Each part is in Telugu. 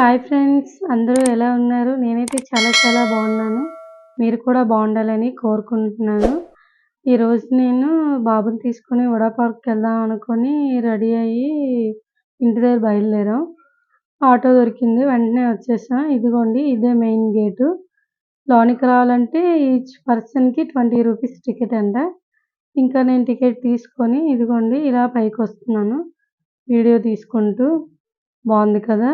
హాయ్ ఫ్రెండ్స్, అందరూ ఎలా ఉన్నారు? నేనైతే చాలా బాగున్నాను. మీరు కూడా బాగుండాలని కోరుకుంటున్నాను. ఈరోజు నేను బాబుని తీసుకొని వడా పార్క్‌కి వెళ్దాం అనుకోని రెడీ అయ్యి ఇంటి దగ్గర బయలుదేరాం. ఆటో దొరికింది. వెంటనే వచ్చేసాం. ఇదిగోండి ఇదే మెయిన్ గేటు. లోనికి రావాలంటే ఈచ్ పర్సన్‌కి 20 రూపీస్ టికెట్ అంట. ఇంకా నేను టికెట్ తీసుకొని ఇదిగోండి ఇలా పైకొస్తున్నాను. వీడియో తీసుకుంటూ. బాగుంది కదా!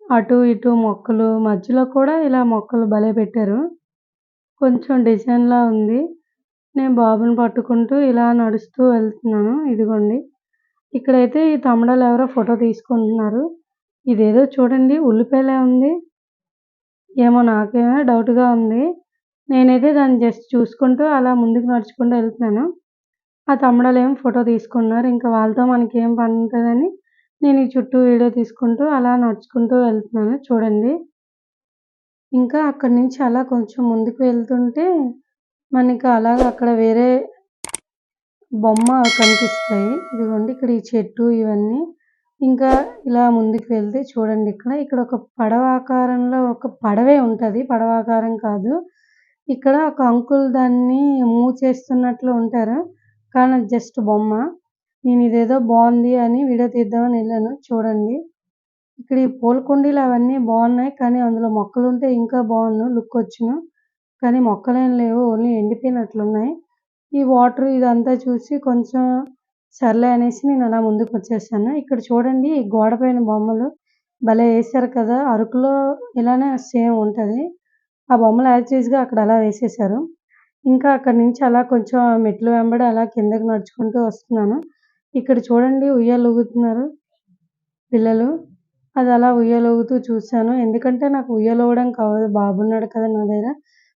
అటు ఇటు మొక్కలు మధ్యలో కూడా ఇలా మొక్కలు భలే పెట్టారు. కొంచెం డిజైన్‌లా ఉంది. నేను బాబుని పట్టుకుంటూ ఇలా నడుస్తూ వెళ్తున్నాను. ఇదిగోండి. ఇక్కడైతే ఈ తమ్ముడోళ్ళు ఎవరో ఫోటో తీసుకుంటున్నారు. ఇదేదో చూడండి ఉల్లిపాయలా ఉంది. ఏమో నాకేమో డౌట్‌గా ఉంది. నేనైతే దాన్ని జస్ట్ చూసుకుంటూ అలా ముందుకు నడుచుకుంటూ వెళ్తున్నాను. ఆ తమ్ముడోళ్ళేమో ఫోటో తీసుకున్నారు. ఇంకా వాళ్ళతో మనకేం పనుంటదని నేను ఈ చుట్టూ వీడియో తీసుకుంటూ అలా నడుచుకుంటూ వెళ్తున్నాను చూడండి. ఇంకా అక్కడి నుంచి అలా కొంచెం ముందుకు వెళ్తుంటే మనకి అలాగా అక్కడ వేరే బొమ్మ కనిపిస్తాయి. ఇదిగోండి ఇక్కడ ఈ చెట్టు ఇవన్నీ. ఇంకా ఇలా ముందుకు వెళ్తే చూడండి ఇక్కడ ఒక పడవ ఆకారంలో ఒక పడవే ఉంటది. పడవాకారం కాదు. ఇక్కడ ఒక అంకుల్ దాన్ని మూవ్ చేస్తున్నట్లు ఉంటారు. కానీ అది జస్ట్ బొమ్మ. నేను ఇదేదో బావుంది అని వీడియో తీద్దామని ఎళ్ళాను. చూడండి. ఇక్కడ ఈ పూల కుండీలు అవన్నీ బావున్నాయి. కానీ అందులో మొక్కలుంటే ఇంకా బావుండు లుక్కొచ్చును. కానీ మొక్కలేం లేవు. ఓన్లీ ఎండిపోయినట్లున్నాయి. ఈ వాటర్ ఇదంతా చూసి కొంచెం సర్లే అనేసి నేను అలా ముందుకొచ్చేసాను. ఇక్కడ చూడండి ఈ గోడ పైన బొమ్మలు భలే ఏశారు కదా! అరకులో ఇలానే సేమ్ ఉంటది. ఆ బొమ్మలు యాజ్ టీజ్‌గా అక్కడ అలా వేసేశారు. ఇంకా అక్కడి నుంచి అలా కొంచెం మెట్లు వెంబడి అలా కిందకి నడుచుకుంటూ వస్తున్నాను. ఇక్కడ చూడండి ఉయ్యాల ఊగుతున్నారు పిల్లలు. అది అలా ఉయ్యాల ఊగుతూ చూసాను. ఎందుకంటే నాకు ఉయ్యాల ఊగడానికి అవ్వదు. బాబున్నాడు కదా నా దగ్గర.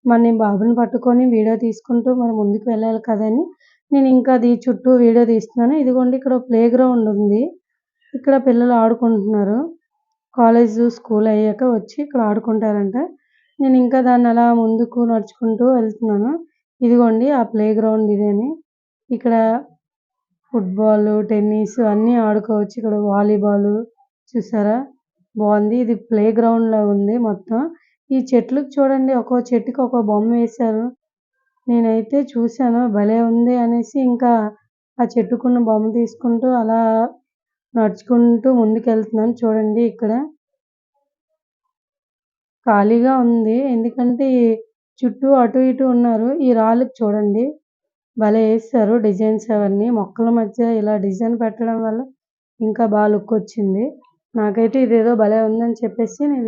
మరి నేను బాబుని పట్టుకొని వీడియో తీసుకుంటూ మరి ముందుకు వెళ్ళాలి కదని నేను ఇంకా అది చుట్టూ వీడియో తీస్తున్నాను. ఇదిగోండి ఇక్కడ ప్లే గ్రౌండ్ ఉంది. ఇక్కడ పిల్లలు ఆడుకుంటున్నారు. కాలేజు, స్కూల్ అయ్యాక వచ్చి ఇక్కడ ఆడుకుంటారంట. నేను ఇంకా దాన్ని అలా ముందుకు నడుచుకుంటూ వెళ్తున్నాను. ఇదిగోండి ఆ ప్లే గ్రౌండ్ ఇదేని. ఇక్కడ ఫుట్‌బాలు, టెన్నిసు అన్నీ ఆడుకోవచ్చు. ఇక్కడ వాలీబాలు చూసారా? బావుంది. ఇది ప్లే గ్రౌండ్‌లా ఉంది మొత్తం. ఈ చెట్లుకి చూడండి ఒక్కో చెట్టుకి ఒక్కో బొమ్మేశారు. నేనైతే చూసాను భలే ఉంది అనేసి ఇంకా ఆ చెట్టుకున్న బొమ్మ తీసుకుంటూ అలా నడుచుకుంటూ ముందుకెళ్తున్నాను. చూడండి ఇక్కడ ఖాళీగా ఉంది. ఎందుకంటే చుట్టూ అటు ఇటు ఉన్నారు. ఈ రాళ్ళకి చూడండి భలే ఏశారు డిజైన్స్ అవన్నీ. మొక్కల మధ్య ఇలా డిజైన్ పెట్టడం వల్ల ఇంకా లుక్కొచ్చింది. నాకైతే ఇదేదో భలే ఉందని చెప్పేసి నేను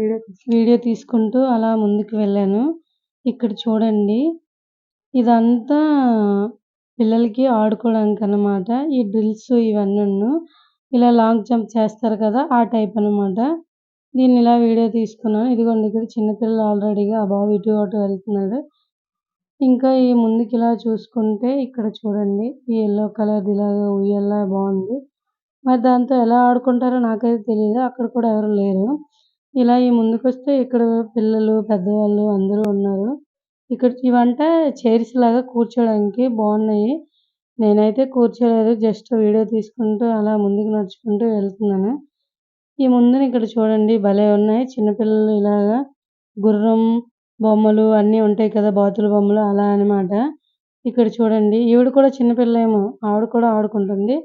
వీడియో తీసుకుంటూ అలా ముందుకు వెళ్ళాను. ఇక్కడ చూడండి ఇదంతా పిల్లలకి ఆడుకోవడానికనమాట. ఈ డ్రిల్స్ ఇవన్నీను. ఇలా లాంగ్ జంప్ చేస్తారు కదా! ఆ టైప్ అనమాట. దీన్ని ఇలా వీడియో తీసుకున్నాను. ఇదిగోండి ఇక్కడ చిన్న పిల్లలు ఆల్రెడీగా ఆ బాబు ఇటు అటు వెళ్తున్నాడు. ఇంకా ఈ ముందుకిలా చూసుకుంటే ఇక్కడ చూడండి ఈ యెల్లో కలర్‌ది ఇలాగ ఉయ్యాల బావుంది. మరి దాంతో ఎలా ఆడుకుంటారో నాకైతే తెలీదు. అక్కడ కూడా ఎవరు లేరు. ఇలా ఈ ముందుకొస్తే ఇక్కడ పిల్లలు, పెద్దవాళ్ళు అందరూ ఉన్నారు. ఇక్కడ ఇవంట చైర్స్ లాగా కూర్చోడానికి బావున్నాయి. నేనైతే కూర్చోలేదు. జస్ట్ వీడియో తీసుకుంటూ అలా ముందుకు నడుచుకుంటూ వెళ్తున్నాను. ఈ ముందున ఇక్కడ చూడండి భలే ఉన్నాయి. చిన్న పిల్లలు ఇలాగా గుర్రం బొమ్మలు అన్నీ ఉంటాయి కదా! బాతుల బొమ్మలు అలా అనమాట. ఇక్కడ చూడండి ఈవిడ కూడా చిన్న పిల్లేమో ఆవిడ కూడా ఆడుకుంటుంది.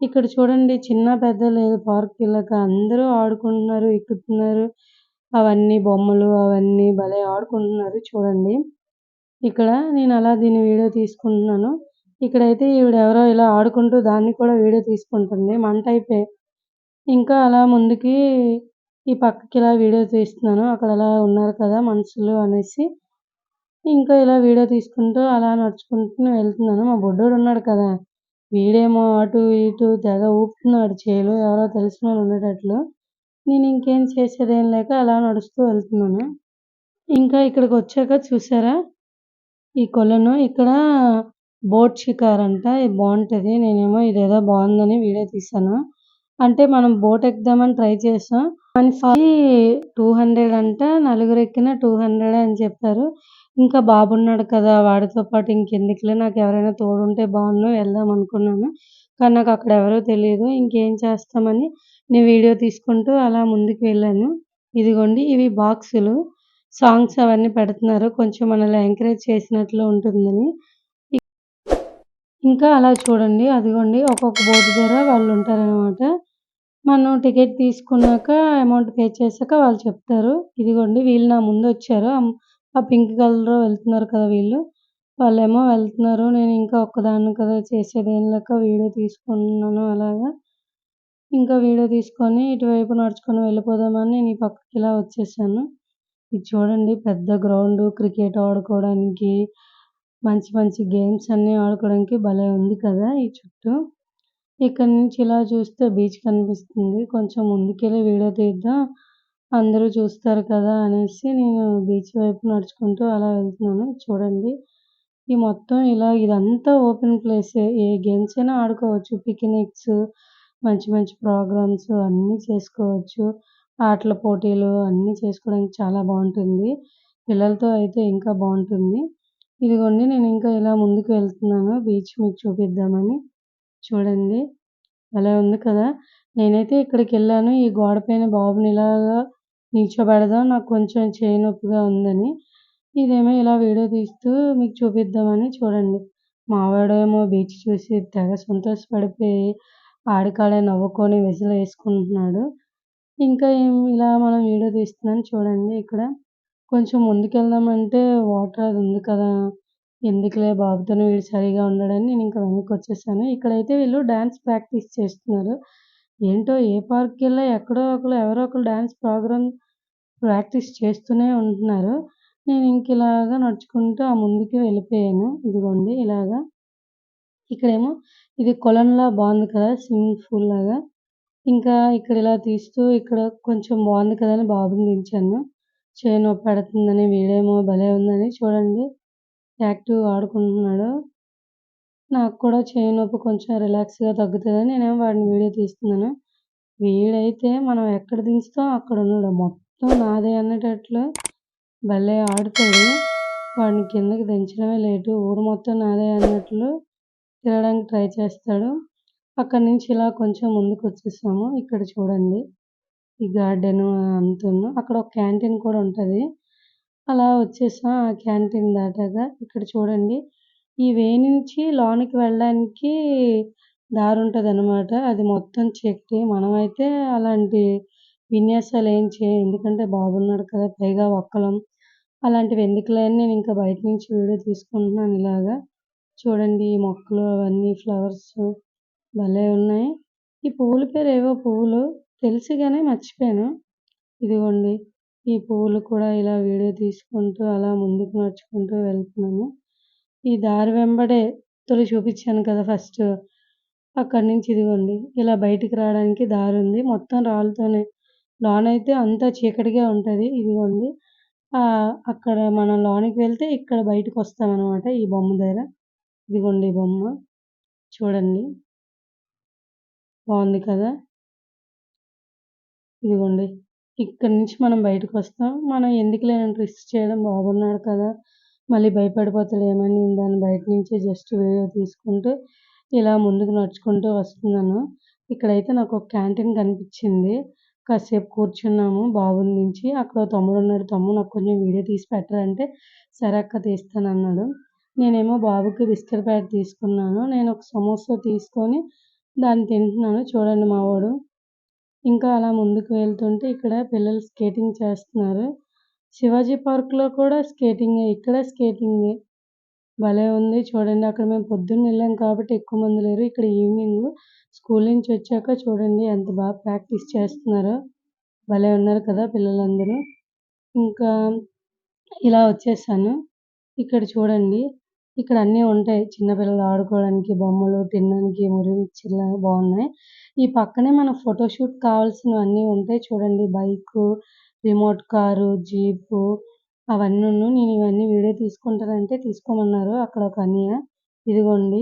ఇక్కడ చూడండి చిన్న పెద్ద లేదు పార్క్ ఎళ్ళాక అందరూ ఆడుకుంటున్నారు, ఎక్కుతున్నారు. అవన్నీ బొమ్మలు అవన్నీ భలే ఆడుకుంటున్నారు చూడండి. ఇక్కడ నేను అలా దీన్ని వీడియో తీసుకుంటున్నాను. ఇక్కడైతే ఈవిడ ఎవరో ఇలా ఆడుకుంటూ దాన్ని కూడా వీడియో తీసుకుంటుంది. మన టైపే. ఇంకా అలా ముందుకి ఈ పక్కకి ఇలా వీడియో తీస్తున్నాను. అక్కడ అలా ఉన్నారు కదా మనుషులు అనేసి. ఇంకా ఇలా వీడియో తీసుకుంటూ అలా నడుచుకుంటూ వెళ్తున్నాను. మా బుడ్డోడు ఉన్నాడు కదా! వీడేమో అటు ఇటు తెగ ఊపుతున్నాడు చెయ్యిలు ఎవరో తెలిసినోళ్ళు ఉండేటట్లు. నేను ఇంకేం చేసేదేం లేక అలా నడుస్తూ వెళ్తున్నాను. ఇంకా ఇక్కడికొచ్చాక చూసారా? ఈ కొలను ఇక్కడ బోట్ షికార్ అంట. ఇది బావుంటది. నేనేమో ఇదేదో బావుందని వీడియో తీశాను. అంటే మనం బోట్ ఎక్కుదామని ట్రై చేసాం. మనిషికి 200 అంట. నలుగురెక్కినా 200 అని చెప్పారు. ఇంకా బాబున్నాడు కదా! వాడితో పాటు ఇంకెందుకులే నాకెవరైనా తోడుంటే బావున్ను వెళ్దాం అనుకున్నాను. కానీ నాకక్కడ ఎవరో తెలీదు. ఇంకేం చేస్తామని నేను వీడియో తీసుకుంటూ అలా ముందుకు వెళ్ళాను. ఇదిగోండి ఇవి బాక్సులు. సాంగ్స్ అవన్నీ పెడుతున్నారు. కొంచెం మనల్ని ఎంకరేజ్ చేసినట్లు ఉంటుందని. ఇంకా అలా చూడండి అదిగోండి ఒక్కొక్క బోర్డు దగ్గర వాళ్ళుంటారనమాట. మనం టికెట్ తీసుకున్నాక అమౌంట్ పే చేశాక వాళ్ళు చెప్తారు. ఇదిగోండి వీళ్ళు నా ముందొచ్చారు. ఆ పింక్ కలర్‌లో వెళ్తున్నారు కదా వీళ్ళు. వాళ్ళేమో వెళ్తున్నారు. నేను ఇంకా ఒక్కదాన్ని కదా చేసేదేం లేక వీడియో తీసుకుంటున్నాను అలాగా. ఇంకా వీడియో తీసుకొని ఇటువైపు నడుచుకొని వెళ్ళిపోదామని నేను ఈ పక్కకి ఇలా వచ్చేసాను. ఇది చూడండి పెద్ద గ్రౌండు క్రికెట్ ఆడుకోవడానికి, మంచి మంచి గేమ్స్ అన్నీ ఆడుకోవడానికి భలే ఉంది కదా ఈ చుట్టూ. ఇక్కడి నుంచి ఇలా చూస్తే బీచ్ కనిపిస్తుంది. కొంచెం ముందుకెళ్ళి వీడియో తీద్దాం. అందరూ చూస్తారు కదా అనేసి నేను బీచ్ వైపు నడుచుకుంటూ అలా వెళ్తున్నాను. చూడండి ఈ మొత్తం ఇలా ఇదంతా ఓపెన్ ప్లేసే. ఏ గేమ్స్ అయినా ఆడుకోవచ్చు. పిక్నిక్స్, మంచి మంచి ప్రోగ్రామ్స్ అన్నీ చేసుకోవచ్చు. ఆటల పోటీలు అన్నీ చేసుకోవడానికి చాలా బావుంటుంది. పిల్లలతో అయితే ఇంకా బావుంటుంది. ఇదిగోండి నేను ఇంకా ఇలా ముందుకు వెళ్తున్నాను బీచ్ మీకు చూపిద్దామని. చూడండి భలే ఉంది కదా! నేనైతే ఇక్కడికెళ్ళాను. ఈ గోడ పైన బాబుని ఇలాగా నిల్చోబెడదాం నాకు కొంచెం చెయ్యి నొప్పిగా ఉందని. ఇదేమో ఇలా వీడియో తీస్తూ మీకు చూపిద్దామని చూడండి. మా వాడేమో బీచ్ చూసి తెగ సంతోషపడిపోయి ఆడికాడే నవ్వుకొని విజిలేసుకుంటున్నాడు. ఇంకా ఇలా మనం వీడియో తీస్తున్నాను చూడండి ఇక్కడ. కొంచెం ముందుకెళ్దామంటే వాటర్ అది ఉంది కదా! ఎందుకులే బాబుతోనే వీడు సరిగ్గా ఉండడని నేనింక వెనక్కొచ్చేసాను. ఇక్కడైతే వీళ్ళు డాన్స్ ప్రాక్టీస్ చేస్తున్నారు. ఏంటో ఏ పార్క్‌కెళ్ళినా ఎక్కడో ఒకళ్ళు ఎవరో ఒకళ్ళు డాన్స్ ప్రోగ్రామ్ ప్రాక్టీస్ చేస్తూనే ఉంటున్నారు. నేనింకిలాగా నడుచుకుంటూ ఆ ముందుకి వెళ్ళిపోయాను. ఇదిగోండి ఇలాగా. ఇక్కడేమో ఇది కొలంలా బావుంది కదా! స్విమ్మింగ్ పూల్ లాగా. ఇంకా ఇక్కడ ఇలా తీస్తూ ఇక్కడ కొంచెం బావుంది కదా అని బాబుని దించాను. చెయ్యి నొప్పి పెడుతుందని వీడేమో భలే ఉందని చూడండి యాక్టివ్‌గా ఆడుకుంటున్నాడు. నాకు కూడా చెయ్యి నొప్పి కొంచెం రిలాక్స్‌గా తగ్గుతదని నేనేమో వాడిని వీడియో తీస్తున్నాను. వీడైతే మనం ఎక్కడ దించుతాం అక్కడ ఉండడు. మొత్తం నాదే అనేటట్లు భలే ఆడుతాడు. వాడిని కిందకి దించడమే లేటు. ఊరు మొత్తం నాదే అన్నట్లు తిరగడానికి ట్రై చేస్తాడు. అక్కడి నుంచి ఇలా కొంచెం ముందుకొచ్చేసాము. ఇక్కడ చూడండి. ఈ గార్డెను అంతాను. అక్కడ ఒక క్యాంటీన్ కూడా ఉంటది. అలా వచ్చేసాం. ఆ క్యాంటీన్ దాటాక ఇక్కడ చూడండి. ఈ వే నుంచి లోనికి వెళ్ళడానికి దారుంటదనమాట. అది మొత్తం చీకటి. మనమైతే అలాంటి విన్యాసాలేం చేయం. ఎందుకంటే బాబున్నాడు కదా! పైగా ఒక్కలం. అలాంటివి ఎందుకులే అని నేనింక బయట నుంచి వీడియో తీసుకుంటున్నాను ఇలాగా. చూడండి ఈ మొక్కలు అవన్నీ ఫ్లవర్స్ భలే ఉన్నాయి. ఈ పువ్వుల పేరేవో పువ్వులు తెలుసు గానీ మర్చిపోయాను. ఇదిగోండి ఈ పువ్వులు కూడా ఇలా వీడియో తీసుకుంటూ అలా ముందుకు నడుచుకుంటూ వెళ్తున్నాను. ఈ దారి వెంబడే తొలి చూపిచ్చాను కదా ఫస్టు. అక్కడి నుంచి ఇదిగోండి ఇలా బయటికి రావడానికి దారుంది. మొత్తం రాళ్ళతోనే. లోనైతే అంతా చీకటిగా ఉంటది. ఇదిగోండి అక్కడ మనం లోనికి వెళ్తే ఇక్కడ బయటకొస్తామనమాట ఈ బొమ్మ దగ్గర. ఇదిగోండి ఈ బొమ్మ. చూడండి. బావుంది కదా! ఇదిగోండి. ఇక్కడి నుంచి మనం బయటకొస్తాం. మనం ఎందుకులే అని రిస్క్ చేయడం బాబున్నాడు కదా! మళ్ళీ భయపడిపోతాడేమో అని నేను దాన్ని బయట నుంచే జస్ట్ వీడియో తీసుకుంటూ ఇలా ముందుకు నడుచుకుంటూ వస్తున్నాను. ఇక్కడైతే నాకొక క్యాంటీన్ కనిపిచ్చింది. కాసేపు కూర్చున్నాము బాబుని దించి. అక్కడ ఓ తమ్ముడున్నాడు. తమ్ముడు నాకు కొంచెం వీడియో తీసి పెట్టరా అంటే, సరే అక్క తీస్తానన్నాడు. నేనేమో బాబుకి బిస్కెట్ ప్యాకెట్ తీసుకున్నాను. నేనొక సమోసా తీసుకొని దాన్ని తింటున్నాను. చూడండి మా వోడు. ఇంకా అలా ముందుకు వెళ్తుంటే ఇక్కడ పిల్లలు స్కేటింగ్ చేస్తున్నారు. శివాజీ పార్క్‌లో కూడా స్కేటింగే. ఇక్కడ స్కేటింగే. భలే ఉంది చూడండి. అక్కడ మేము పొద్దున్న వెళ్ళాం కాబట్టి ఎక్కువ మంది లేరు. ఇక్కడ ఈవినింగు స్కూల్ నుంచి వచ్చాక చూడండి ఎంత బాగా ప్రాక్టీస్ చేస్తున్నారో. భలే ఉన్నారు కదా పిల్లలందరూ. ఇంకా ఇలా వచ్చేసాను. ఇక్కడ చూడండి. ఇక్కడ అన్నీ ఉంటాయి. చిన్న పిల్లలు ఆడుకోవడానికి బొమ్మలు, తినడానికి మురిమిచ్చర్లు బావున్నాయి. ఈ పక్కనే మన ఫోటోషూట్ కావాల్సినవన్నీ ఉంటాయి చూడండి. బైకు, రిమోట్ కారు, జీపు అవన్నీను. నేను ఇవన్నీ వీడియో తీసుకుంటానంటే తీసుకోమన్నారు అక్కడ ఒక అన్నయ్య. ఇదిగోండి.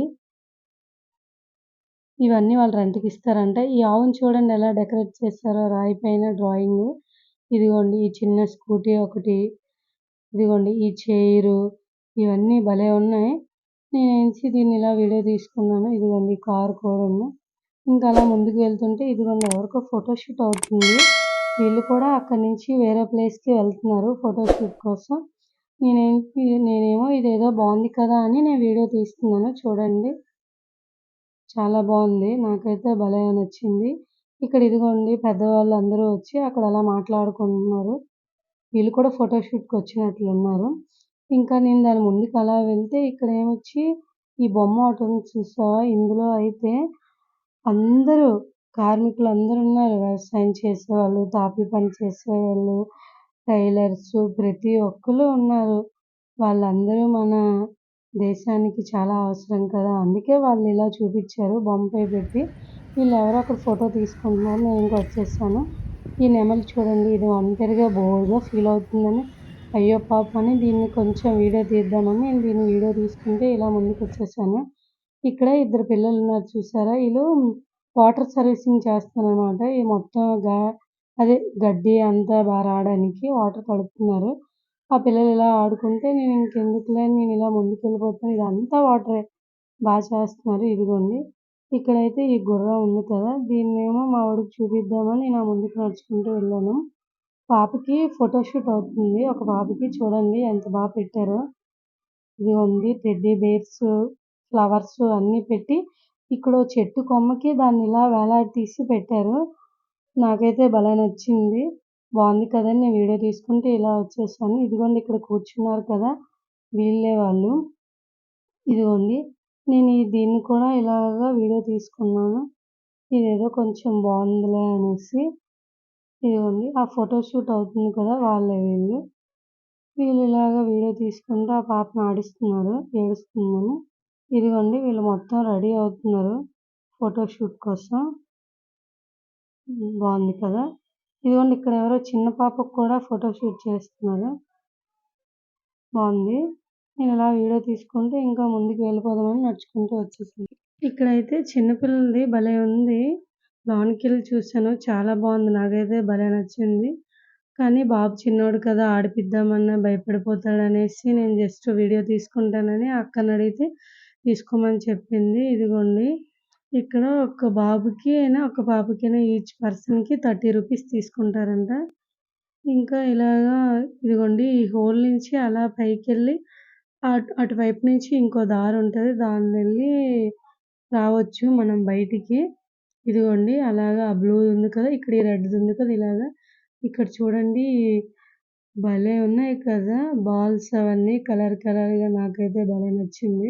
ఇవన్నీ వాళ్ళు రెంట్‌కిస్తారంట. ఈ ఆవును చూడండి ఎలా డెకరేట్ చేశారో రాయి పైన డ్రాయింగు. ఇదిగోండి ఈ చిన్న స్కూటీ ఒకటి. ఇదిగోండి ఈ చైరు ఇవన్నీ భలే ఉన్నాయి. నేనేంచి దీన్ని ఇలా వీడియో తీసుకున్నాను. ఇదిగోండి కారు కూడా ఉంది. ఇంకా అలా ముందుకు వెళ్తుంటే ఇదిగోండి ఎవరికో ఫోటోషూట్ అవుతుంది. వీళ్ళు కూడా అక్కడి నుంచి వేరే ప్లేస్‌కి వెళ్తున్నారు ఫోటోషూట్ కోసం. నేనేమో ఇదేదో బావుంది కదా అని నేను వీడియో తీస్తున్నాను చూడండి. చాలా బావుంది. నాకైతే భలే నచ్చింది. ఇక్కడ ఇదిగోండి పెద్దవాళ్ళందరూ వచ్చి అక్కడ అలా మాట్లాడుకుంటున్నారు. వీళ్ళు కూడా ఫోటోషూట్‌కొచ్చినట్లున్నారు. ఇంకా నేను దాని ముందుకు అలా వెళ్తే ఇక్కడేమొచ్చి ఈ బొమ్మ ఒకటుంది చూసావా? ఇందులో అయితే అందరూ కార్మికులందరూ ఉన్నారు. వ్యవసాయం చేసేవాళ్ళు, తాపీ పని చేసేవాళ్ళు, టైలర్సు ప్రతి ఒక్కళ్ళు ఉన్నారు. వాళ్ళందరూ మన దేశానికి చాలా అవసరం కదా! అందుకే వాళ్ళిలా చూపిచ్చారు బొమ్మపై పెట్టి. వీళ్ళెవరో అక్కడ ఫోటో తీసుకుంటున్నారు. నేనింక వచ్చేసాను. ఈ నెమలి చూడండి ఇది ఒంటరిగా బోర్‌గా ఫీల్ అవుతుందని, అయ్యో పాపం అని దీన్ని కొంచెం వీడియో తీద్దామని నేను దీన్ని వీడియో తీసుకుంటే ఇలా ముందుకొచ్చేసాను. ఇక్కడ ఇద్దరు పిల్లలున్నారు చూసారా? ఈళ్ళు వాటర్ సర్వీసింగ్ చేస్తున్నారనమాట. ఈ మొత్తం అదే గడ్డి అంతా రావడానికి వాటర్ కడుపుతున్నారు. ఆ పిల్లలు ఇలా ఆడుకుంటే నేను ఇంకెందుకులే అని నేను ఇలా ముందుకెళ్ళిపోతాను. ఇదంతా వాటరే. చేస్తున్నారు. ఇదిగోండి. ఇక్కడైతే ఈ గుర్రం ఉంది కదా! దీన్నేమో మా వాడికి చూపిద్దామని నేను ముందుకు నడుచుకుంటూ వెళ్ళాను. పాపకి ఫోటోషూట్ అవుతుంది. ఒక పాపకి చూడండి ఎంత పెట్టారో. ఇదిగోండి టెడ్డీ బేర్స్, ఫ్లవర్స్ అన్నీ పెట్టి ఇక్కడో చెట్టు కొమ్మకి దాన్నిలా వేలాడదీసి పెట్టారు. నాకైతే భలే నచ్చింది. బావుంది కదా! అని నేను వీడియో తీసుకుంటే ఇలా వచ్చేసాను. ఇదిగోండి ఇక్కడ కూర్చున్నారు కదా! వీళ్ళే వాళ్ళు. ఇదిగోండి. నేను దీన్ని కూడా ఇలాగా వీడియో తీసుకున్నాను. ఇదేదో కొంచెం బావుందిలే అనేసి. ఇదిగోండి ఆ ఫోటోషూట్ అవుతుంది కదా! వాళ్ళే వీళ్ళు. వీళ్ళు ఇలాగా వీడియో తీసుకుంటూ ఆ పాపను ఆడిస్తున్నారు ఏడుస్తుందని. ఇదిగోండి వీళ్ళు మొత్తం రెడీ అవుతున్నారు ఫోటోషూట్ కోసం. బావుంది కదా! ఇదిగోండి ఇక్కడ ఎవరో చిన్న పాపకు కూడా ఫోటోషూట్ చేస్తున్నారు. బావుంది. నేను ఇలా వీడియో తీసుకుంటూ ఇంకా ముందుకు వెళ్ళిపోదామని నడుచుకుంటూ వచ్చేసాను. ఇక్కడైతే చిన్న పిల్లలది భలే ఉంది. లోనకెళ్ళి చూసాను. చాలా బావుంది. నాకైతే భలే నచ్చింది. కానీ బాబు చిన్నోడు కదా! ఆడిపిద్దామన్నా భయపడిపోతాడనేసి నేను జస్ట్ వీడియో తీసుకుంటానని అక్కనడిగితే తీసుకోమని చెప్పింది. ఇదిగోండి ఇక్కడ ఒక పాపకైనా ఈచ్ పర్సన్‌కి 30 రూపీస్ తీసుకుంటారంట. ఇంకా ఇలాగా ఇదిగోండి ఈ హోల్ నుంచి అలా పైకెళ్ళి అటువైపు నుంచి ఇంకో దారుంటది. దారినెళ్ళి రావచ్చు మనం బయటికి. ఇదిగోండి అలాగా ఆ బ్లూది ఉంది కదా! ఇక్కడ ఈ రెడ్‌ది ఉంది కదా! ఇలాగా ఇక్కడ చూడండి భలే ఉన్నాయి కదా! బాల్స్ అవన్నీ కలర్ కలర్‌గా నాకైతే భలే నచ్చింది.